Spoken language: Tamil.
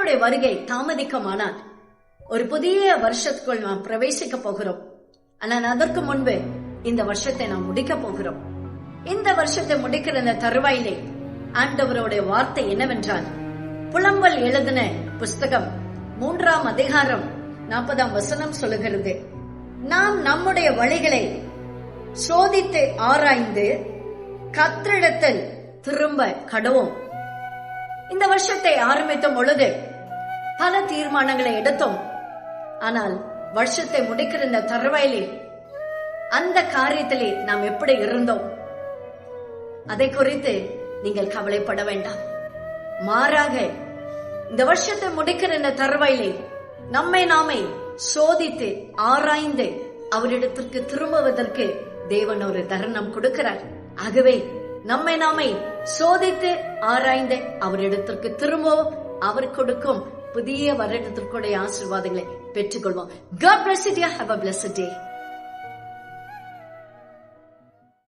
கர்த்தருடைய வருகை தாமதிக்குமானால் ஒரு புதிய வருஷத்துக்குள் நாம் பிரவேசிக்க போகிறோம். ஆனால் அதற்கு முன்பு இந்த வருஷத்தை நாம் முடிக்க போகிறோம். இந்த வருஷத்தை முடிக்கிற இந்த தருவாயிலே ஆண்டவருடைய வார்த்தை என்னவென்றால், புலம்பல் எழுதின புஸ்தகம் 3ஆம் அதிகாரம் 40ஆம் வசனம் சொல்லுகிறது, நாம் நம்முடைய வழிகளை சோதித்து ஆராய்ந்து கர்த்தரிடத்தில் திரும்ப கடவோம். இந்த வருஷத்தை ஆரம்பித்த பொழுது பல தீர்மானங்களை எடுத்தோம். ஆனால் வருஷத்தை முடிக்கிற இந்த தருவாயிலே அந்த காரியத்திலே நாம் எப்படி இருந்தோம், அதை குறித்து நீங்கள் கவலைப்பட வேண்டாம். மாறாக இந்த வருஷத்தை முடிக்கிற இந்த தருவாயிலே நம்மை நாமே சோதித்து ஆராய்ந்து அவரிடத்திற்கு திரும்புவதற்கு தேவன் ஒரு தருணம் கொடுக்கிறார். ஆகவே நம்மை நாமே சோதித்து ஆராய்ந்து அவரிடத்திற்கு திரும்பவும் அவர் கொடுக்கும் புதிய வருடத்திற்குடைய ஆசீர்வாதங்களை பெற்றுக்கொள்வோம். God bless you dear. Have a blessed day.